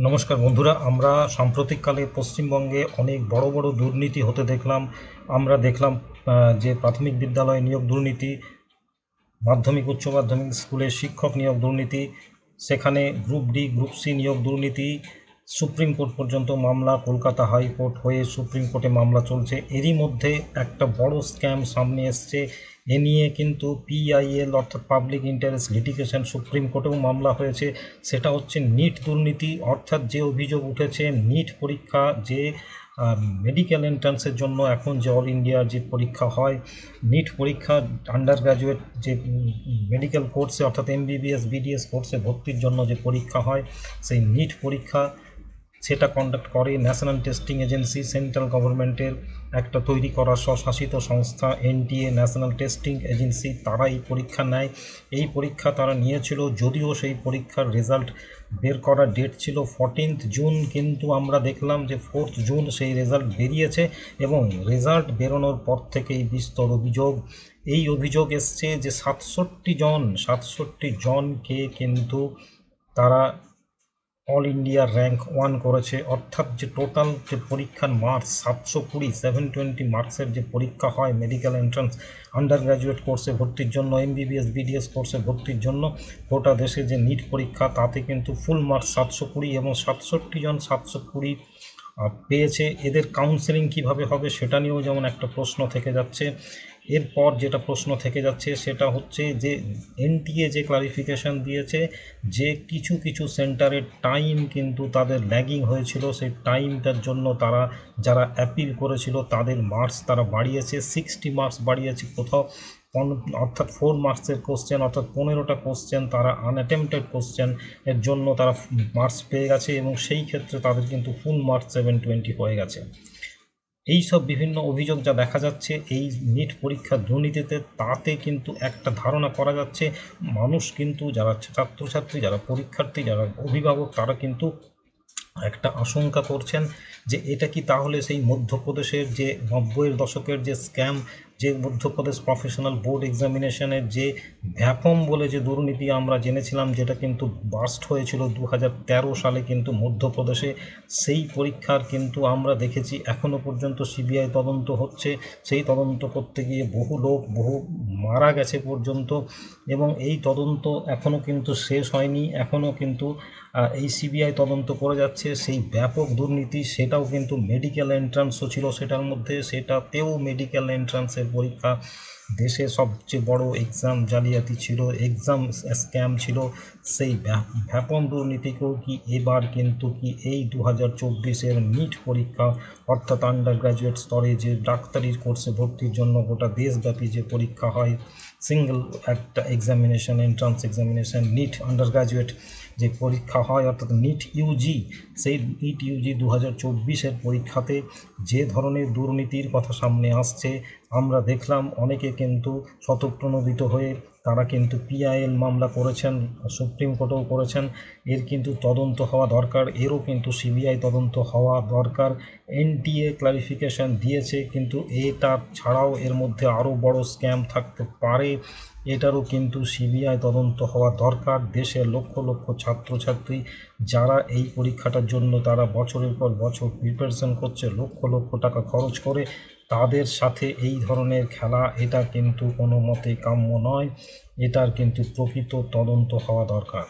নমস্কার বন্ধুরা, আমরা সাম্প্রতিককালে পশ্চিমবঙ্গে অনেক বড় বড় দুর্নীতি হতে দেখলাম। আমরা দেখলাম যে প্রাথমিক বিদ্যালয়ে নিয়োগ দুর্নীতি, মাধ্যমিক উচ্চ মাধ্যমিক স্কুলে শিক্ষক নিয়োগ দুর্নীতি, সেখানে গ্রুপ ডি গ্রুপ সি নিয়োগ দুর্নীতি, সুপ্রিম কোর্ট পর্যন্ত মামলা, কলকাতা হাইকোর্ট হয়ে সুপ্রিম কোর্টে মামলা চলছে। এরই মধ্যে একটা বড় স্ক্যাম সামনে এসছে। এ নিয়ে কিন্তু পিআইএল অর্থাৎ পাবলিক ইন্টারেস্ট লিটিগেশন সুপ্রিম কোর্টেও মামলা হয়েছে। সেটা হচ্ছে নিট দুর্নীতি, অর্থাৎ যে অভিযোগ উঠেছে নিট পরীক্ষা, যে মেডিকেল এন্ট্রান্সের জন্য এখন যে অল ইন্ডিয়ার যে পরীক্ষা হয়, নিট পরীক্ষা আন্ডার গ্র্যাজুয়েট যে মেডিকেল কোর্সে অর্থাৎ এমবিবিএস বিডিএস কোর্সে ভর্তির জন্য যে পরীক্ষা হয়, সেই নিট পরীক্ষা সেটা কন্ডাক্ট করে ন্যাশনাল টেস্টিং এজেন্সি, সেন্ট্রাল গভর্নমেন্টের একটা তৈরি করা স্বশাসিত সংস্থা এনটিএ, ন্যাশনাল টেস্টিং এজেন্সি। তারা এই পরীক্ষা নেয়। এই পরীক্ষা তারা নিয়েছিল, যদিও সেই পরীক্ষার রেজাল্ট বের করার ডেট ছিল 14 জুন, কিন্তু আমরা দেখলাম যে 4 জুন সেই রেজাল্ট বেরিয়েছে। এবং রেজাল্ট বেরোনোর পর থেকেই বিস্তর অভিযোগ। এই অভিযোগ এসছে যে 67 জনকে কিন্তু তারা অল ইন্ডিয়া র্যাঙ্ক 1 করেছে। অর্থাৎ যে টোটাল যে পরীক্ষার মার্কস 720 মার্কসের যে পরীক্ষা হয় মেডিকেল এন্ট্রান্স আন্ডার গ্র্যাজুয়েট কোর্সে ভর্তির জন্য, এমবিবিএস বিডিএস কোর্সে ভর্তির জন্য গোটা দেশে যে নিট পরীক্ষা, তাতে কিন্তু ফুল মার্কস 720, এবং 67 জন 720 পেয়েছে। এদের কাউন্সেলিং কিভাবে হবে সেটা নিয়েও যেমন একটা প্রশ্ন থেকে যাচ্ছে। এরপর যেটা প্রশ্ন থেকে যাচ্ছে সেটা হচ্ছে যে এনটিএ যে ক্লারিফিকেশন দিয়েছে যে কিছু কিছু সেন্টারের টাইম কিন্তু তাদের ল্যাগিং হয়েছিল, সেই টাইমটার জন্য তারা যারা অ্যাপিল করেছিল তাদের মার্কস তারা বাড়িয়েছে, 60 মার্কস বাড়িয়েছে কোথাও। অর্থাৎ 4 মার্কসের কোশ্চেন অর্থাৎ 15টা কোশ্চেন তারা আনঅ্যাটেম্পটেড কোশ্চেন এর জন্য তারা মার্কস পেয়ে গেছে, এবং সেই ক্ষেত্রে তাদের কিন্তু ফুল মার্কস 720 হয়ে গেছে। এই সব বিভিন্ন অভিযোগ যা দেখা যাচ্ছে এই নিট পরীক্ষার দুর্নীতিতে, তাতে কিন্তু একটা ধারণা করা যাচ্ছে মানুষ কিন্তু যারা ছাত্রছাত্রী, যারা পরীক্ষার্থী, যারা অভিভাবক, তারা কিন্তু একটা আশঙ্কা করছেন যে এটা কি তাহলে সেই মধ্যপ্রদেশের যে 90-এর দশকের যে স্ক্যাম, যে মধ্যপ্রদেশ প্রফেশনাল বোর্ড এক্সামিনেশনের যে ভ্যাপম বলে যে দুর্নীতি আমরা জেনেছিলাম, যেটা কিন্তু বাস্ট হয়েছিল 2013 সালে কিন্তু মধ্যপ্রদেশে, সেই পরীক্ষার কিন্তু আমরা দেখেছি এখনও পর্যন্ত সিবিআই তদন্ত হচ্ছে। সেই তদন্ত করতে গিয়ে বহু লোক বহু মারা গেছে পর্যন্ত, এবং এই তদন্ত এখনও কিন্তু শেষ হয়নি। এখনও কিন্তু এই সিবিআই তদন্ত করে যাচ্ছে। সেই ব্যাপক দুর্নীতি, সেটাও কিন্তু মেডিকেল এন্ট্রান্সও ছিল সেটার মধ্যে, সেটাতেও মেডিকেল এন্ট্রান্সের পরীক্ষা দেশে সবচেয়ে বড় এক্সাম জালিয়াতি ছিল, এক্সাম স্ক্যাম ছিল। সেই ভ্যাপন দুর্নীতিকেও কি এবার কিন্তু কি এই 2024-এর নিট পরীক্ষা অর্থাৎ আন্ডার গ্র্যাজুয়েট স্তরে যে ডাক্তারির কোর্সে ভর্তির জন্য গোটা দেশব্যাপী যে পরীক্ষা হয়, সিঙ্গেল একটা examination, entrance examination, NEET undergraduate যে পরীক্ষা হয় অর্থাৎ নিট ইউজি, সেই নিট ইউজি 2024-এর পরীক্ষাতে যে ধরনের দুর্নীতির কথা সামনে আসছে, আমরা দেখলাম অনেকে কিন্তু স্বতঃপ্রণোদিত হয়ে তারা কিন্তু পিআইএল মামলা করেছেন, সুপ্রিম কোর্টেও করেছেন। এর কিন্তু তদন্ত হওয়া দরকার, এরও কিন্তু সিবিআই তদন্ত হওয়া দরকার। এনটিএ ক্লারিফিকেশন দিয়েছে, কিন্তু এটা ছাড়াও এর মধ্যে আরও বড় স্ক্যাম থাকতে পারে, এটারও কিন্তু সিবিআই তদন্ত হওয়া দরকার। দেশের লক্ষ লক্ষ ছাত্রছাত্রী যারা এই পরীক্ষাটার জন্য তারা বছরের পর বছর প্রিপারেশন করছে, লক্ষ লক্ষ টাকা খরচ করে, তাদের সাথে এই ধরনের খেলা, এটা কিন্তু কোনো মতেই কাম্য নয়। এটার কিন্তু প্রকৃত তদন্ত হওয়া দরকার।